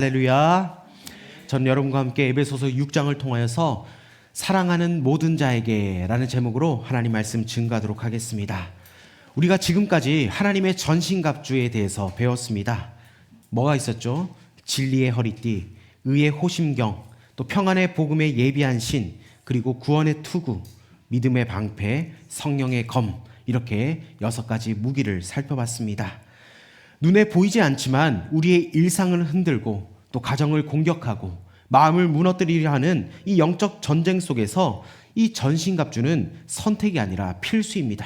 할렐루야. 전 여러분과 함께 에베소서 6장을 통하여서 사랑하는 모든 자에게 라는 제목으로 하나님 말씀 증거하도록 하겠습니다. 우리가 지금까지 하나님의 전신갑주에 대해서 배웠습니다. 뭐가 있었죠? 진리의 허리띠, 의의 호심경, 또 평안의 복음의 예비한 신, 그리고 구원의 투구, 믿음의 방패, 성령의 검, 이렇게 6가지 무기를 살펴봤습니다. 눈에 보이지 않지만 우리의 일상을 흔들고 또 가정을 공격하고 마음을 무너뜨리려 하는 이 영적 전쟁 속에서 이 전신갑주는 선택이 아니라 필수입니다.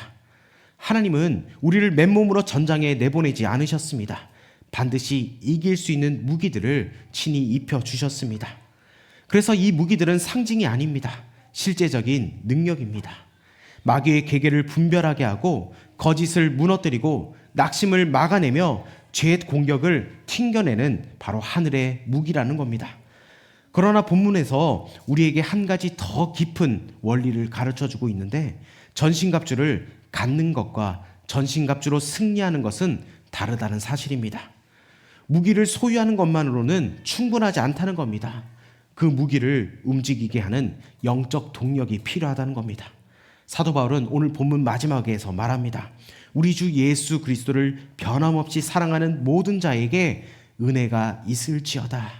하나님은 우리를 맨몸으로 전장에 내보내지 않으셨습니다. 반드시 이길 수 있는 무기들을 친히 입혀주셨습니다. 그래서 이 무기들은 상징이 아닙니다. 실제적인 능력입니다. 마귀의 계계를 분별하게 하고 거짓을 무너뜨리고 낙심을 막아내며 죄의 공격을 튕겨내는 바로 하늘의 무기라는 겁니다. 그러나 본문에서 우리에게 한 가지 더 깊은 원리를 가르쳐주고 있는데, 전신갑주를 갖는 것과 전신갑주로 승리하는 것은 다르다는 사실입니다. 무기를 소유하는 것만으로는 충분하지 않다는 겁니다. 그 무기를 움직이게 하는 영적 동력이 필요하다는 겁니다. 사도 바울은 오늘 본문 마지막에서 말합니다. 우리 주 예수 그리스도를 변함없이 사랑하는 모든 자에게 은혜가 있을지어다.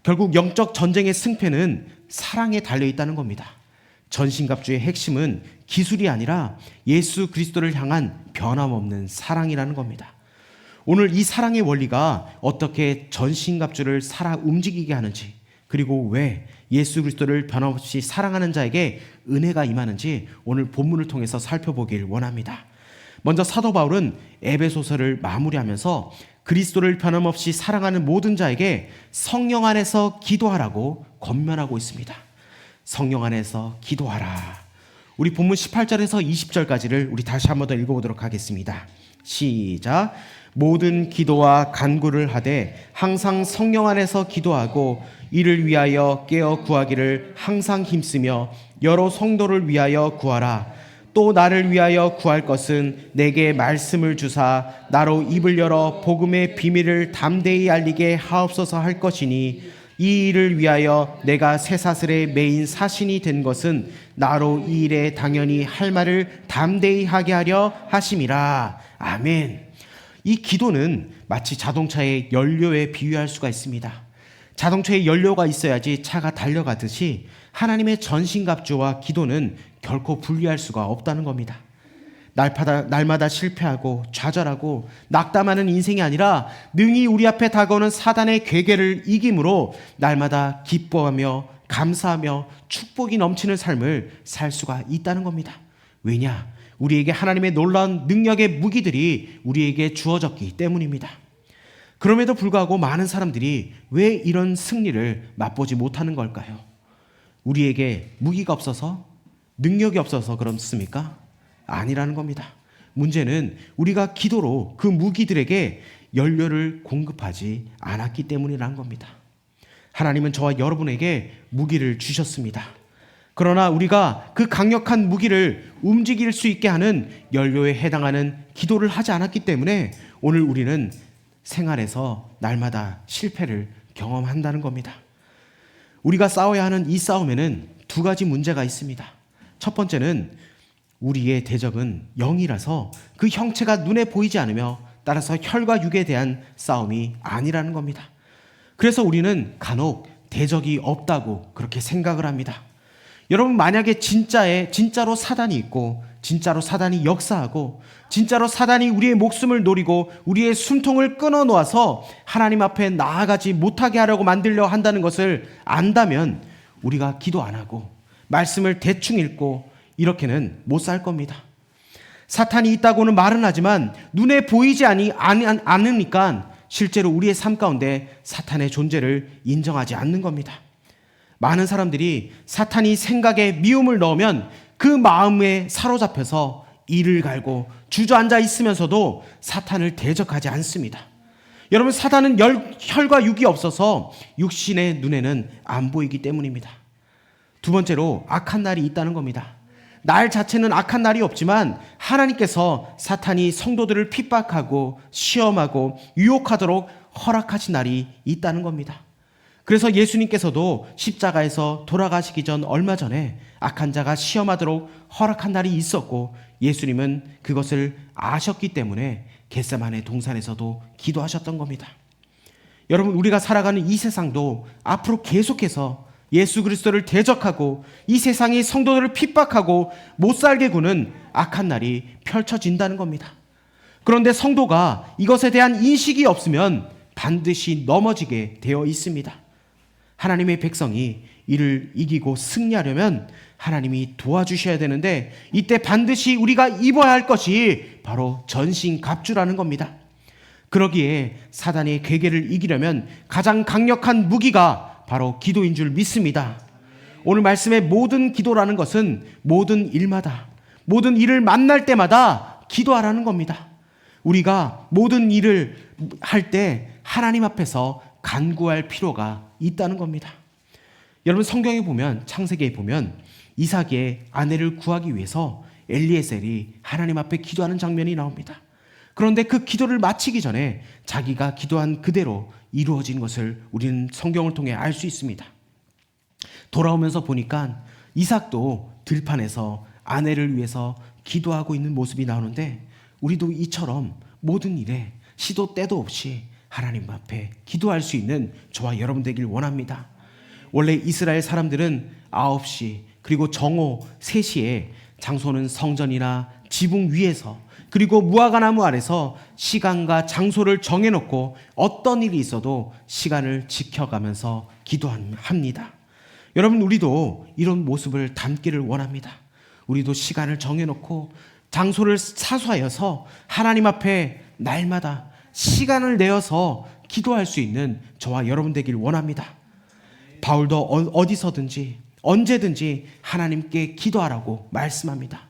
결국 영적 전쟁의 승패는 사랑에 달려있다는 겁니다. 전신갑주의 핵심은 기술이 아니라 예수 그리스도를 향한 변함없는 사랑이라는 겁니다. 오늘 이 사랑의 원리가 어떻게 전신갑주를 살아 움직이게 하는지, 그리고 왜 예수 그리스도를 변함없이 사랑하는 자에게 은혜가 임하는지 오늘 본문을 통해서 살펴보길 원합니다. 먼저 사도 바울은 에베소서를 마무리하면서 그리스도를 변함없이 사랑하는 모든 자에게 성령 안에서 기도하라고 권면하고 있습니다. 성령 안에서 기도하라. 우리 본문 18절에서 20절까지를 우리 다시 한번 더 읽어보도록 하겠습니다. 시작. 모든 기도와 간구를 하되 항상 성령 안에서 기도하고 이를 위하여 깨어 구하기를 항상 힘쓰며 여러 성도를 위하여 구하라. 또 나를 위하여 구할 것은 내게 말씀을 주사 나로 입을 열어 복음의 비밀을 담대히 알리게 하옵소서 할 것이니, 이 일을 위하여 내가 쇠사슬에 매인 사신이 된 것은 나로 이 일에 당연히 할 말을 담대히 하게 하려 하심이라. 아멘. 이 기도는 마치 자동차의 연료에 비유할 수가 있습니다. 자동차에 연료가 있어야지 차가 달려가듯이 하나님의 전신갑주와 기도는 결코 분리할 수가 없다는 겁니다. 날마다 실패하고 좌절하고 낙담하는 인생이 아니라 능히 우리 앞에 다가오는 사단의 괴계를 이김으로 날마다 기뻐하며 감사하며 축복이 넘치는 삶을 살 수가 있다는 겁니다. 왜냐? 우리에게 하나님의 놀라운 능력의 무기들이 우리에게 주어졌기 때문입니다. 그럼에도 불구하고 많은 사람들이 왜 이런 승리를 맛보지 못하는 걸까요? 우리에게 무기가 없어서, 능력이 없어서 그렇습니까? 아니라는 겁니다. 문제는 우리가 기도로 그 무기들에게 연료를 공급하지 않았기 때문이라는 겁니다. 하나님은 저와 여러분에게 무기를 주셨습니다. 그러나 우리가 그 강력한 무기를 움직일 수 있게 하는 연료에 해당하는 기도를 하지 않았기 때문에 오늘 우리는 생활에서 날마다 실패를 경험한다는 겁니다. 우리가 싸워야 하는 이 싸움에는 2가지 문제가 있습니다. 첫 번째는 우리의 대적은 영이라서 그 형체가 눈에 보이지 않으며 따라서 혈과 육에 대한 싸움이 아니라는 겁니다. 그래서 우리는 간혹 대적이 없다고 그렇게 생각을 합니다. 여러분, 만약에 진짜로 사단이 있고 진짜로 사단이 역사하고 진짜로 사단이 우리의 목숨을 노리고 우리의 숨통을 끊어놓아서 하나님 앞에 나아가지 못하게 하려고 만들려 한다는 것을 안다면 우리가 기도 안 하고 말씀을 대충 읽고 이렇게는 못 살 겁니다. 사탄이 있다고는 말은 하지만 눈에 보이지 않으니까 실제로 우리의 삶 가운데 사탄의 존재를 인정하지 않는 겁니다. 많은 사람들이 사탄이 생각에 미움을 넣으면 그 마음에 사로잡혀서 이를 갈고 주저앉아 있으면서도 사탄을 대적하지 않습니다. 여러분, 사단은 혈과 육이 없어서 육신의 눈에는 안 보이기 때문입니다. 2번째로 악한 날이 있다는 겁니다. 날 자체는 악한 날이 없지만 하나님께서 사탄이 성도들을 핍박하고 시험하고 유혹하도록 허락하신 날이 있다는 겁니다. 그래서 예수님께서도 십자가에서 돌아가시기 전 얼마 전에 악한 자가 시험하도록 허락한 날이 있었고, 예수님은 그것을 아셨기 때문에 겟세마네 동산에서도 기도하셨던 겁니다. 여러분, 우리가 살아가는 이 세상도 앞으로 계속해서 예수 그리스도를 대적하고 이 세상이 성도들을 핍박하고 못 살게 구는 악한 날이 펼쳐진다는 겁니다. 그런데 성도가 이것에 대한 인식이 없으면 반드시 넘어지게 되어 있습니다. 하나님의 백성이 이를 이기고 승리하려면 하나님이 도와주셔야 되는데, 이때 반드시 우리가 입어야 할 것이 바로 전신갑주라는 겁니다. 그러기에 사단의 괴계를 이기려면 가장 강력한 무기가 바로 기도인 줄 믿습니다. 오늘 말씀의 모든 기도라는 것은 모든 일마다, 모든 일을 만날 때마다 기도하라는 겁니다. 우리가 모든 일을 할 때 하나님 앞에서 간구할 필요가 있다는 겁니다. 여러분, 성경에 보면, 창세기에 보면 이삭의 아내를 구하기 위해서 엘리에셀이 하나님 앞에 기도하는 장면이 나옵니다. 그런데 그 기도를 마치기 전에 자기가 기도한 그대로 이루어진 것을 우리는 성경을 통해 알 수 있습니다. 돌아오면서 보니까 이삭도 들판에서 아내를 위해서 기도하고 있는 모습이 나오는데, 우리도 이처럼 모든 일에 시도 때도 없이 하나님 앞에 기도할 수 있는 저와 여러분 되길 원합니다. 원래 이스라엘 사람들은 9시 그리고 정오 3시에, 장소는 성전이나 지붕 위에서, 그리고 무화과나무 아래서 시간과 장소를 정해놓고 어떤 일이 있어도 시간을 지켜가면서 기도합니다. 여러분, 우리도 이런 모습을 담기를 원합니다. 우리도 시간을 정해놓고 장소를 사수하여서 하나님 앞에 날마다 시간을 내어서 기도할 수 있는 저와 여러분 되길 원합니다. 바울도 어디서든지 언제든지 하나님께 기도하라고 말씀합니다.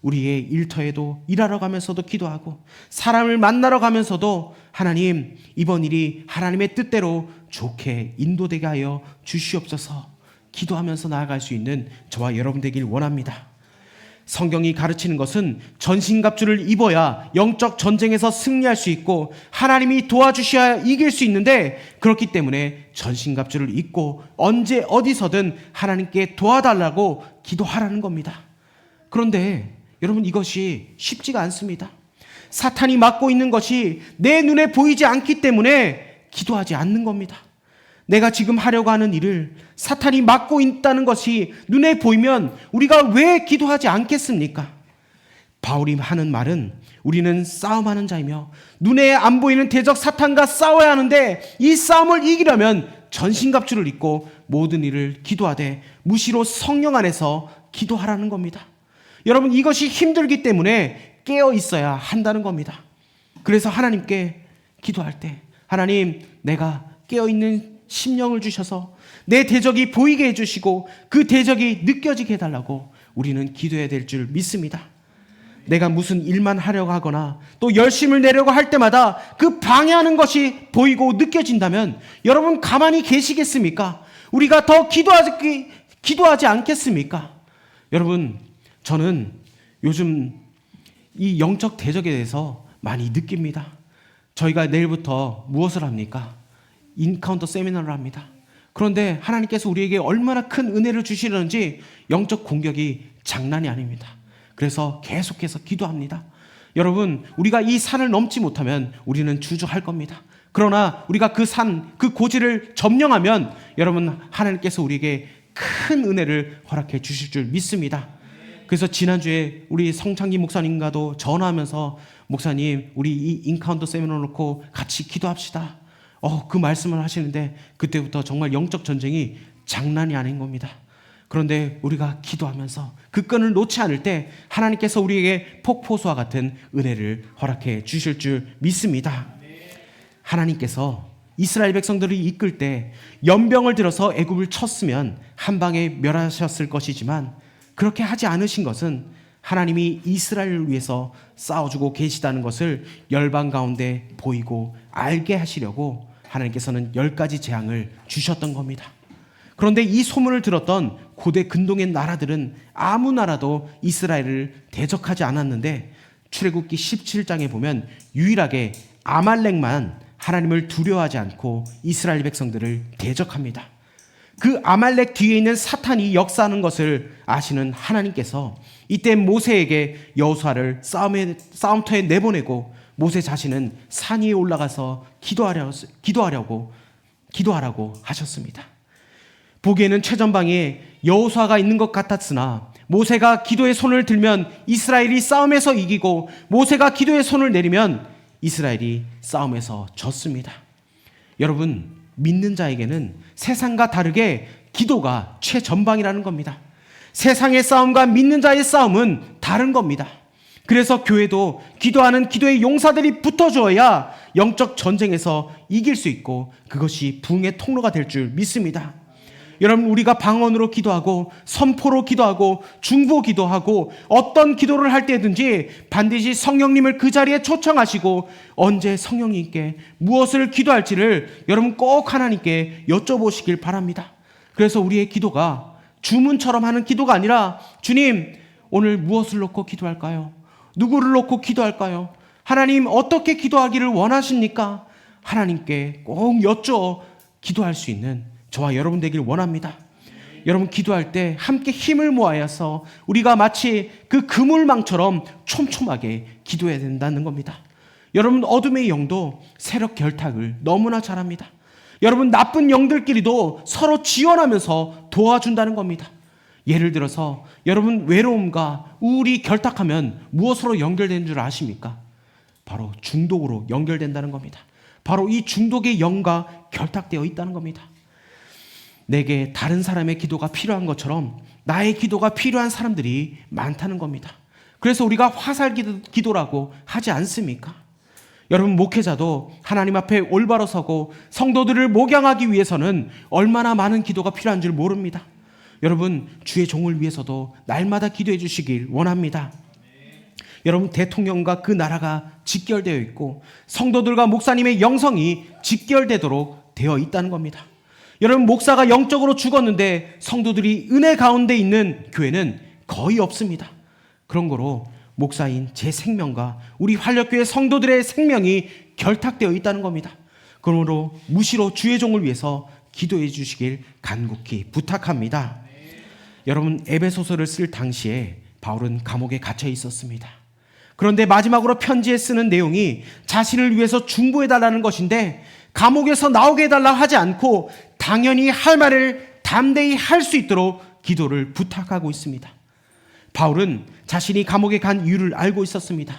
우리의 일터에도 일하러 가면서도 기도하고, 사람을 만나러 가면서도 하나님, 이번 일이 하나님의 뜻대로 좋게 인도되게 하여 주시옵소서 기도하면서 나아갈 수 있는 저와 여러분 되길 원합니다. 성경이 가르치는 것은 전신갑주를 입어야 영적 전쟁에서 승리할 수 있고 하나님이 도와주셔야 이길 수 있는데, 그렇기 때문에 전신갑주를 입고 언제 어디서든 하나님께 도와달라고 기도하라는 겁니다. 그런데 여러분, 이것이 쉽지가 않습니다. 사탄이 막고 있는 것이 내 눈에 보이지 않기 때문에 기도하지 않는 겁니다. 내가 지금 하려고 하는 일을 사탄이 막고 있다는 것이 눈에 보이면 우리가 왜 기도하지 않겠습니까? 바울이 하는 말은, 우리는 싸움하는 자이며 눈에 안 보이는 대적 사탄과 싸워야 하는데, 이 싸움을 이기려면 전신갑주를 입고 모든 일을 기도하되 무시로 성령 안에서 기도하라는 겁니다. 여러분, 이것이 힘들기 때문에 깨어 있어야 한다는 겁니다. 그래서 하나님께 기도할 때, 하나님, 내가 깨어있는 심령을 주셔서 내 대적이 보이게 해주시고 그 대적이 느껴지게 해달라고 우리는 기도해야 될 줄 믿습니다. 내가 무슨 일만 하려고 하거나 또 열심을 내려고 할 때마다 그 방해하는 것이 보이고 느껴진다면 여러분, 가만히 계시겠습니까? 우리가 더 기도하지 않겠습니까? 여러분, 저는 요즘 이 영적 대적에 대해서 많이 느낍니다. 저희가 내일부터 무엇을 합니까? 인카운터 세미나를 합니다. 그런데 하나님께서 우리에게 얼마나 큰 은혜를 주시려는지 영적 공격이 장난이 아닙니다. 그래서 계속해서 기도합니다. 여러분, 우리가 이 산을 넘지 못하면 우리는 주저할 겁니다. 그러나 우리가 그 산, 그 고지를 점령하면 여러분, 하나님께서 우리에게 큰 은혜를 허락해 주실 줄 믿습니다. 그래서 지난주에 우리 성창기 목사님과도 전화하면서, 목사님, 우리 이 인카운터 세미나 놓고 같이 기도합시다. 그 말씀을 하시는데 그때부터 정말 영적 전쟁이 장난이 아닌 겁니다. 그런데 우리가 기도하면서 그 끈을 놓지 않을 때 하나님께서 우리에게 폭포수와 같은 은혜를 허락해 주실 줄 믿습니다. 하나님께서 이스라엘 백성들을 이끌 때 연병을 들어서 애굽을 쳤으면 한 방에 멸하셨을 것이지만, 그렇게 하지 않으신 것은 하나님이 이스라엘을 위해서 싸워주고 계시다는 것을 열방 가운데 보이고 알게 하시려고 하나님께서는 10가지 재앙을 주셨던 겁니다. 그런데 이 소문을 들었던 고대 근동의 나라들은 아무 나라도 이스라엘을 대적하지 않았는데, 출애굽기 17장에 보면 유일하게 아말렉만 하나님을 두려워하지 않고 이스라엘 백성들을 대적합니다. 그 아말렉 뒤에 있는 사탄이 역사하는 것을 아시는 하나님께서 이때 모세에게 여호수아를 싸움터에 내보내고 모세 자신은 산 위에 올라가서 기도하라고 하셨습니다. 보기에는 최전방에 여호수아가 있는 것 같았으나 모세가 기도의 손을 들면 이스라엘이 싸움에서 이기고 모세가 기도의 손을 내리면 이스라엘이 싸움에서 졌습니다. 여러분, 믿는 자에게는 세상과 다르게 기도가 최전방이라는 겁니다. 세상의 싸움과 믿는 자의 싸움은 다른 겁니다. 그래서 교회도 기도하는 기도의 용사들이 붙어줘야 영적 전쟁에서 이길 수 있고 그것이 부흥의 통로가 될 줄 믿습니다. 여러분, 우리가 방언으로 기도하고 선포로 기도하고 중보 기도하고 어떤 기도를 할 때든지 반드시 성령님을 그 자리에 초청하시고 언제 성령님께 무엇을 기도할지를 여러분 꼭 하나님께 여쭤보시길 바랍니다. 그래서 우리의 기도가 주문처럼 하는 기도가 아니라 주님, 오늘 무엇을 놓고 기도할까요? 누구를 놓고 기도할까요? 하나님, 어떻게 기도하기를 원하십니까? 하나님께 꼭 여쭤 기도할 수 있는 저와 여러분 되길 원합니다. 여러분, 기도할 때 함께 힘을 모아서 우리가 마치 그 그물망처럼 촘촘하게 기도해야 된다는 겁니다. 여러분, 어둠의 영도 세력 결탁을 너무나 잘합니다. 여러분, 나쁜 영들끼리도 서로 지원하면서 도와준다는 겁니다. 예를 들어서 여러분, 외로움과 우울이 결탁하면 무엇으로 연결되는 줄 아십니까? 바로 중독으로 연결된다는 겁니다. 바로 이 중독의 영과 결탁되어 있다는 겁니다. 내게 다른 사람의 기도가 필요한 것처럼 나의 기도가 필요한 사람들이 많다는 겁니다. 그래서 우리가 화살 기도라고 하지 않습니까? 여러분, 목회자도 하나님 앞에 올바로 서고 성도들을 목양하기 위해서는 얼마나 많은 기도가 필요한 줄 모릅니다. 여러분, 주의 종을 위해서도 날마다 기도해 주시길 원합니다. 여러분, 대통령과 그 나라가 직결되어 있고 성도들과 목사님의 영성이 직결되도록 되어 있다는 겁니다. 여러분, 목사가 영적으로 죽었는데 성도들이 은혜 가운데 있는 교회는 거의 없습니다. 그런 거로 목사인 제 생명과 우리 활력교회 성도들의 생명이 결탁되어 있다는 겁니다. 그러므로 무시로 주의 종을 위해서 기도해 주시길 간곡히 부탁합니다. 여러분, 에베소서를 쓸 당시에 바울은 감옥에 갇혀 있었습니다. 그런데 마지막으로 편지에 쓰는 내용이 자신을 위해서 중보해달라는 것인데 감옥에서 나오게 해달라 하지 않고 당연히 할 말을 담대히 할 수 있도록 기도를 부탁하고 있습니다. 바울은 자신이 감옥에 간 이유를 알고 있었습니다.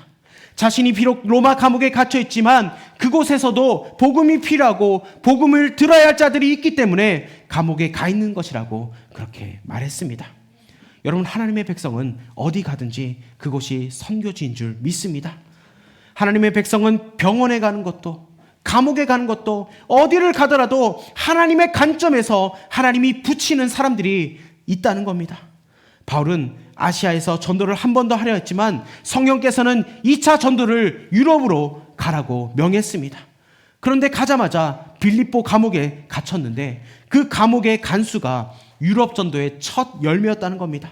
자신이 비록 로마 감옥에 갇혀 있지만 그곳에서도 복음이 필요하고 복음을 들어야 할 자들이 있기 때문에 감옥에 가 있는 것이라고 그렇게 말했습니다. 여러분, 하나님의 백성은 어디 가든지 그곳이 선교지인 줄 믿습니다. 하나님의 백성은 병원에 가는 것도 감옥에 가는 것도 어디를 가더라도 하나님의 관점에서 하나님이 붙이는 사람들이 있다는 겁니다. 바울은 아시아에서 전도를 한 번 더 하려 했지만 성령께서는 2차 전도를 유럽으로 가라고 명했습니다. 그런데 가자마자 빌립보 감옥에 갇혔는데 그 감옥의 간수가 유럽 전도의 첫 열매였다는 겁니다.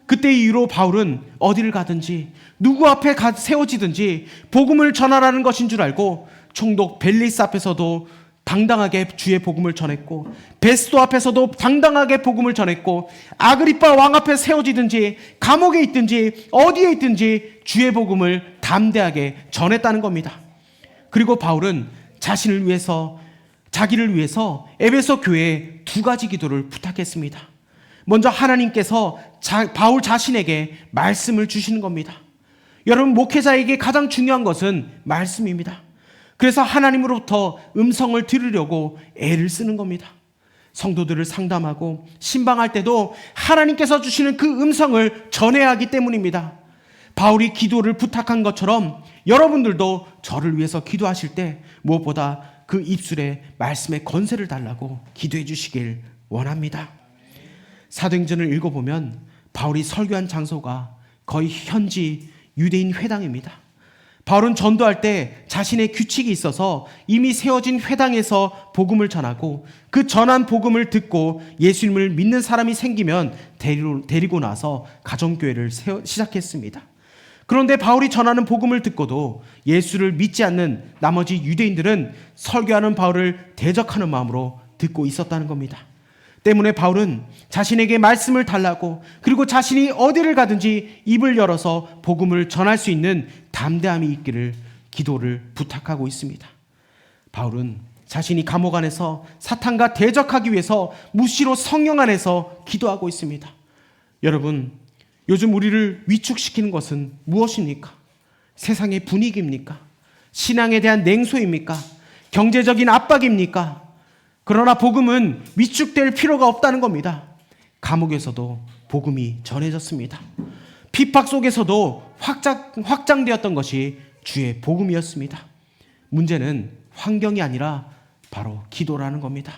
그때 이후로 바울은 어디를 가든지 누구 앞에 세워지든지 복음을 전하라는 것인 줄 알고 총독 벨리스 앞에서도 당당하게 주의 복음을 전했고 베스도 앞에서도 당당하게 복음을 전했고 아그리빠 왕 앞에 세워지든지 감옥에 있든지 어디에 있든지 주의 복음을 담대하게 전했다는 겁니다. 그리고 바울은 자기를 위해서 에베소 교회에 2가지 기도를 부탁했습니다. 먼저 하나님께서 바울 자신에게 말씀을 주시는 겁니다. 여러분, 목회자에게 가장 중요한 것은 말씀입니다. 그래서 하나님으로부터 음성을 들으려고 애를 쓰는 겁니다. 성도들을 상담하고 신방할 때도 하나님께서 주시는 그 음성을 전해야 하기 때문입니다. 바울이 기도를 부탁한 것처럼 여러분들도 저를 위해서 기도하실 때 무엇보다 그 입술에 말씀의 권세를 달라고 기도해 주시길 원합니다. 사도행전을 읽어보면 바울이 설교한 장소가 거의 현지 유대인 회당입니다. 바울은 전도할 때 자신의 규칙이 있어서 이미 세워진 회당에서 복음을 전하고 그 전한 복음을 듣고 예수님을 믿는 사람이 생기면 데리고 나서 가정교회를 시작했습니다. 그런데 바울이 전하는 복음을 듣고도 예수를 믿지 않는 나머지 유대인들은 설교하는 바울을 대적하는 마음으로 듣고 있었다는 겁니다. 때문에 바울은 자신에게 말씀을 달라고, 그리고 자신이 어디를 가든지 입을 열어서 복음을 전할 수 있는 담대함이 있기를 기도를 부탁하고 있습니다. 바울은 자신이 감옥 안에서 사탄과 대적하기 위해서 무시로 성령 안에서 기도하고 있습니다. 여러분, 요즘 우리를 위축시키는 것은 무엇입니까? 세상의 분위기입니까? 신앙에 대한 냉소입니까? 경제적인 압박입니까? 그러나 복음은 위축될 필요가 없다는 겁니다. 감옥에서도 복음이 전해졌습니다. 핍박 속에서도 확장되었던 것이 주의 복음이었습니다. 문제는 환경이 아니라 바로 기도라는 겁니다.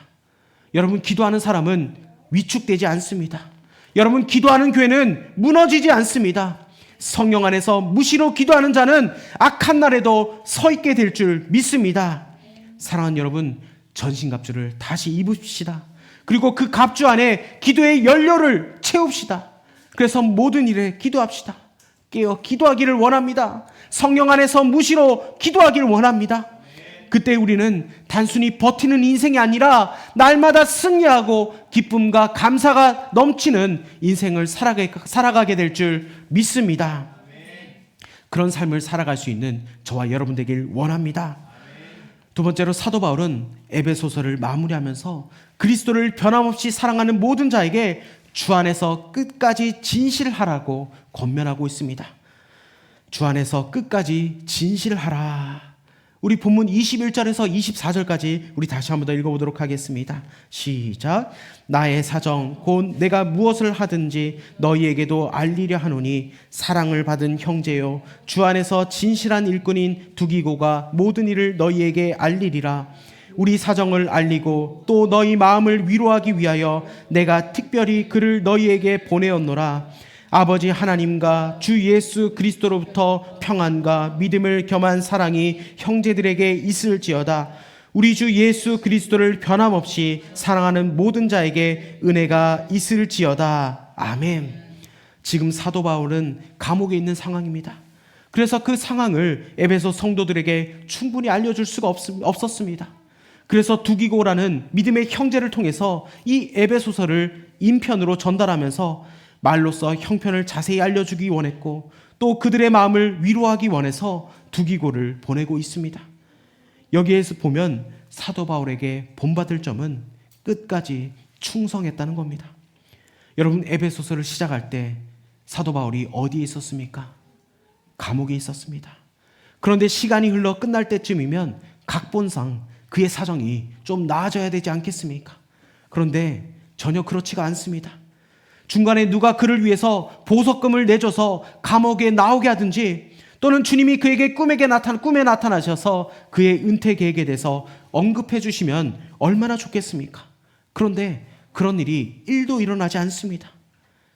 여러분, 기도하는 사람은 위축되지 않습니다. 여러분, 기도하는 교회는 무너지지 않습니다. 성령 안에서 무시로 기도하는 자는 악한 날에도 서 있게 될 줄 믿습니다. 사랑하는 여러분, 전신갑주를 다시 입읍시다. 그리고 그 갑주 안에 기도의 연료를 채웁시다. 그래서 모든 일에 기도합시다. 깨어 기도하기를 원합니다. 성령 안에서 무시로 기도하기를 원합니다. 그때 우리는 단순히 버티는 인생이 아니라 날마다 승리하고 기쁨과 감사가 넘치는 인생을 살아가게 될 줄 믿습니다. 그런 삶을 살아갈 수 있는 저와 여러분 되길 원합니다. 두 번째로 사도 바울은 에베소서를 마무리하면서 그리스도를 변함없이 사랑하는 모든 자에게 주 안에서 끝까지 진실하라고 권면하고 있습니다. 주 안에서 끝까지 진실하라. 우리 본문 21절에서 24절까지 우리 다시 한번 더 읽어보도록 하겠습니다. 시작. 나의 사정 곧 내가 무엇을 하든지 너희에게도 알리려 하노니 사랑을 받은 형제요 주 안에서 진실한 일꾼인 두기고가 모든 일을 너희에게 알리리라. 우리 사정을 알리고 또 너희 마음을 위로하기 위하여 내가 특별히 그를 너희에게 보내었노라. 아버지 하나님과 주 예수 그리스도로부터 평안과 믿음을 겸한 사랑이 형제들에게 있을지어다. 우리 주 예수 그리스도를 변함없이 사랑하는 모든 자에게 은혜가 있을지어다. 아멘. 지금 사도 바울은 감옥에 있는 상황입니다. 그래서 그 상황을 에베소 성도들에게 충분히 알려줄 수가 없었습니다. 그래서 두기고라는 믿음의 형제를 통해서 이 에베소서를 인편으로 전달하면서 말로써 형편을 자세히 알려주기 원했고 또 그들의 마음을 위로하기 원해서 두기고를 보내고 있습니다. 여기에서 보면 사도 바울에게 본받을 점은 끝까지 충성했다는 겁니다. 여러분, 에베소서를 시작할 때 사도 바울이 어디에 있었습니까? 감옥에 있었습니다. 그런데 시간이 흘러 끝날 때쯤이면 각본상 그의 사정이 좀 나아져야 되지 않겠습니까? 그런데 전혀 그렇지가 않습니다. 중간에 누가 그를 위해서 보석금을 내줘서 감옥에 나오게 하든지 또는 주님이 그에게 꿈에 나타나셔서 그의 은퇴 계획에 대해서 언급해 주시면 얼마나 좋겠습니까? 그런데 그런 일이 1도 일어나지 않습니다.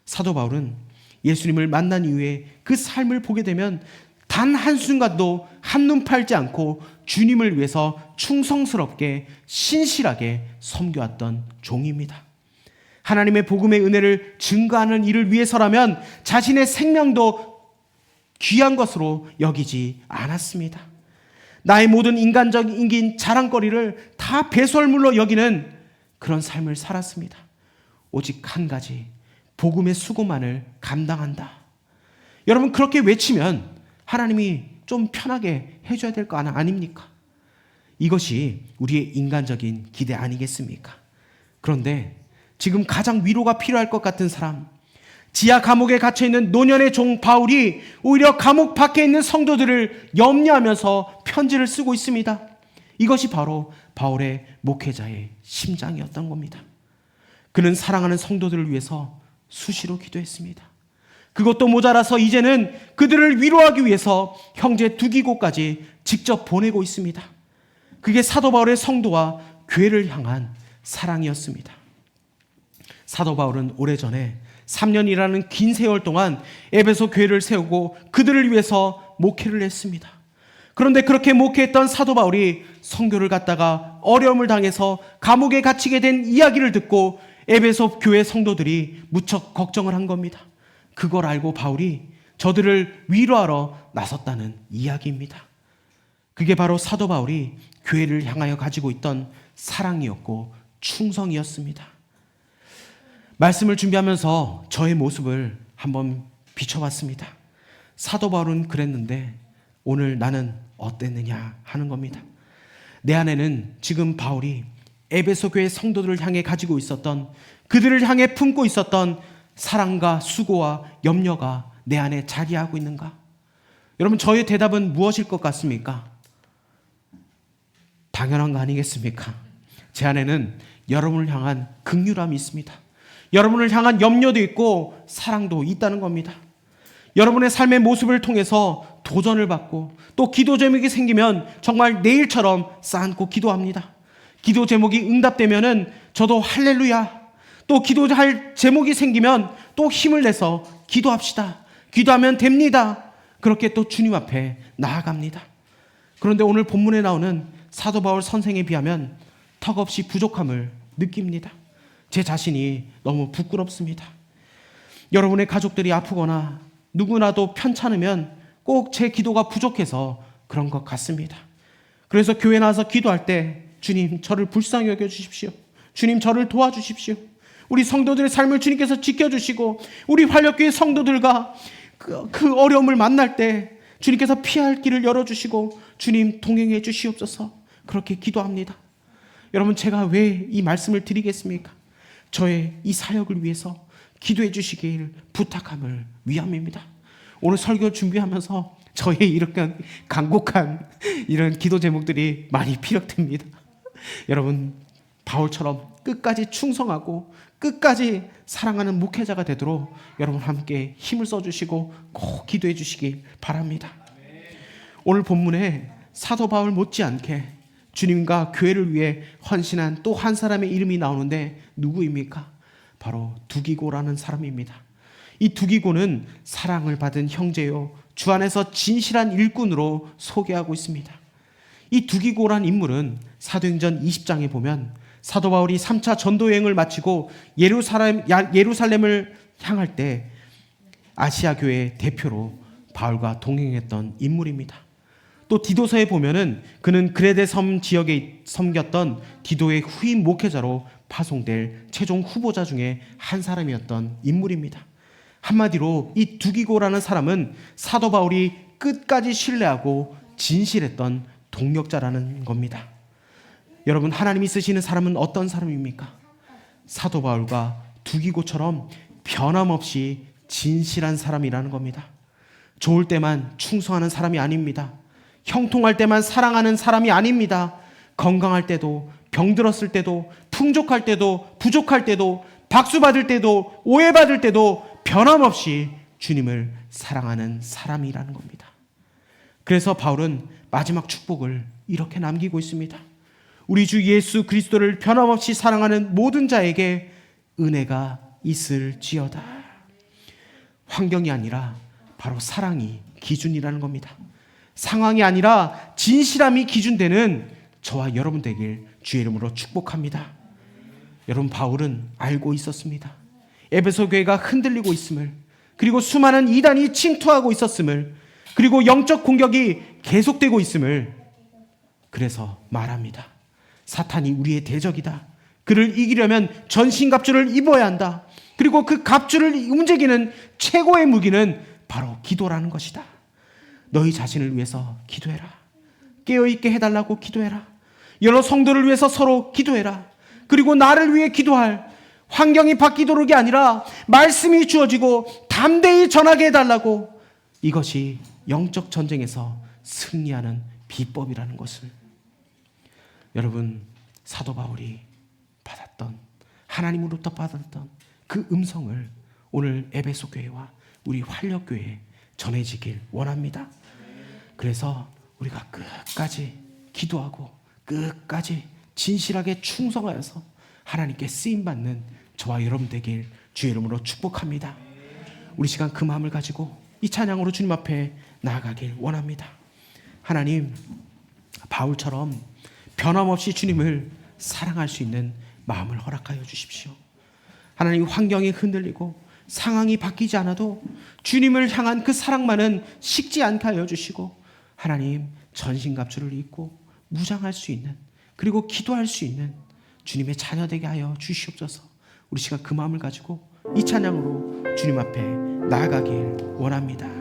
사도 바울은 예수님을 만난 이후에 그 삶을 보게 되면 단 한순간도 한눈 팔지 않고 주님을 위해서 충성스럽게 신실하게 섬겨왔던 종입니다. 하나님의 복음의 은혜를 증거하는 일을 위해서라면 자신의 생명도 귀한 것으로 여기지 않았습니다. 나의 모든 인간적인 자랑거리를 다 배설물로 여기는 그런 삶을 살았습니다. 오직 한 가지, 복음의 수고만을 감당한다. 여러분, 그렇게 외치면 하나님이 좀 편하게 해줘야 될 거 아닙니까? 이것이 우리의 인간적인 기대 아니겠습니까? 그런데 지금 가장 위로가 필요할 것 같은 사람, 지하 감옥에 갇혀있는 노년의 종 바울이 오히려 감옥 밖에 있는 성도들을 염려하면서 편지를 쓰고 있습니다. 이것이 바로 바울의 목회자의 심장이었던 겁니다. 그는 사랑하는 성도들을 위해서 수시로 기도했습니다. 그것도 모자라서 이제는 그들을 위로하기 위해서 형제 두기고까지 직접 보내고 있습니다. 그게 사도 바울의 성도와 교회를 향한 사랑이었습니다. 사도 바울은 오래전에 3년이라는 긴 세월 동안 에베소 교회를 세우고 그들을 위해서 목회를 했습니다. 그런데 그렇게 목회했던 사도 바울이 선교를 갔다가 어려움을 당해서 감옥에 갇히게 된 이야기를 듣고 에베소 교회 성도들이 무척 걱정을 한 겁니다. 그걸 알고 바울이 저들을 위로하러 나섰다는 이야기입니다. 그게 바로 사도 바울이 교회를 향하여 가지고 있던 사랑이었고 충성이었습니다. 말씀을 준비하면서 저의 모습을 한번 비춰봤습니다. 사도 바울은 그랬는데 오늘 나는 어땠느냐 하는 겁니다. 내 안에는 지금 바울이 에베소 교회 성도들을 향해 가지고 있었던, 그들을 향해 품고 있었던 사랑과 수고와 염려가 내 안에 자리하고 있는가? 여러분, 저의 대답은 무엇일 것 같습니까? 당연한 거 아니겠습니까? 제 안에는 여러분을 향한 긍휼함이 있습니다. 여러분을 향한 염려도 있고 사랑도 있다는 겁니다. 여러분의 삶의 모습을 통해서 도전을 받고 또 기도 제목이 생기면 정말 내일처럼 쌓고 기도합니다. 기도 제목이 응답되면은 저도 할렐루야. 또 기도할 제목이 생기면 또 힘을 내서 기도합시다. 기도하면 됩니다. 그렇게 또 주님 앞에 나아갑니다. 그런데 오늘 본문에 나오는 사도 바울 선생에 비하면 턱없이 부족함을 느낍니다. 제 자신이 너무 부끄럽습니다. 여러분의 가족들이 아프거나 누구나도 편찮으면 꼭 제 기도가 부족해서 그런 것 같습니다. 그래서 교회 나와서 기도할 때 주님 저를 불쌍히 여겨주십시오. 주님 저를 도와주십시오. 우리 성도들의 삶을 주님께서 지켜주시고 우리 활력교회 성도들과 그 어려움을 만날 때 주님께서 피할 길을 열어주시고 주님 동행해 주시옵소서. 그렇게 기도합니다. 여러분, 제가 왜 이 말씀을 드리겠습니까? 저의 이 사역을 위해서 기도해 주시길 부탁함을 위함입니다. 오늘 설교 준비하면서 저의 이렇게 간곡한 이런 기도 제목들이 많이 피력됩니다. 여러분, 바울처럼 끝까지 충성하고 끝까지 사랑하는 목회자가 되도록 여러분 함께 힘을 써주시고 꼭 기도해 주시기 바랍니다. 오늘 본문에 사도 바울 못지않게 주님과 교회를 위해 헌신한 또 한 사람의 이름이 나오는데 누구입니까? 바로 두기고라는 사람입니다. 이 두기고는 사랑을 받은 형제요, 주 안에서 진실한 일꾼으로 소개하고 있습니다. 이 두기고란 인물은 사도행전 20장에 보면 사도 바울이 3차 전도 여행을 마치고 예루살렘을 향할 때 아시아 교회 대표로 바울과 동행했던 인물입니다. 또 디도서에 보면은 그는 그레데 섬 지역에 섬겼던 디도의 후임 목회자로 파송될 최종 후보자 중에 한 사람이었던 인물입니다. 한마디로 이 두기고라는 사람은 사도 바울이 끝까지 신뢰하고 진실했던 동력자라는 겁니다. 여러분, 하나님이 쓰시는 사람은 어떤 사람입니까? 사도 바울과 두기고처럼 변함없이 진실한 사람이라는 겁니다. 좋을 때만 충성하는 사람이 아닙니다. 형통할 때만 사랑하는 사람이 아닙니다. 건강할 때도, 병들었을 때도, 풍족할 때도, 부족할 때도, 박수 받을 때도, 오해받을 때도 변함없이 주님을 사랑하는 사람이라는 겁니다. 그래서 바울은 마지막 축복을 이렇게 남기고 있습니다. 우리 주 예수 그리스도를 변함없이 사랑하는 모든 자에게 은혜가 있을지어다. 환경이 아니라 바로 사랑이 기준이라는 겁니다. 상황이 아니라 진실함이 기준되는 저와 여러분 되길 주의 이름으로 축복합니다. 여러분, 바울은 알고 있었습니다. 에베소 교회가 흔들리고 있음을, 그리고 수많은 이단이 침투하고 있었음을, 그리고 영적 공격이 계속되고 있음을, 그래서 말합니다. 사탄이 우리의 대적이다. 그를 이기려면 전신갑주를 입어야 한다. 그리고 그 갑주를 움직이는 최고의 무기는 바로 기도라는 것이다. 너희 자신을 위해서 기도해라. 깨어있게 해달라고 기도해라. 여러 성도를 위해서 서로 기도해라. 그리고 나를 위해 기도할, 환경이 바뀌도록이 아니라 말씀이 주어지고 담대히 전하게 해달라고. 이것이 영적 전쟁에서 승리하는 비법이라는 것을, 여러분, 사도 바울이 받았던, 하나님으로부터 받았던 그 음성을 오늘 에베소 교회와 우리 활력교회에 전해지길 원합니다. 그래서 우리가 끝까지 기도하고 끝까지 진실하게 충성하여서 하나님께 쓰임받는 저와 여러분 되길 주의 이름으로 축복합니다. 우리 시간 그 마음을 가지고 이 찬양으로 주님 앞에 나아가길 원합니다. 하나님, 바울처럼 변함없이 주님을 사랑할 수 있는 마음을 허락하여 주십시오. 하나님, 환경이 흔들리고 상황이 바뀌지 않아도 주님을 향한 그 사랑만은 식지 않게 하여 주시고 하나님 전신갑주를 입고 무장할 수 있는, 그리고 기도할 수 있는 주님의 자녀 되게 하여 주시옵소서. 우리 시간 그 마음을 가지고 이 찬양으로 주님 앞에 나아가길 원합니다.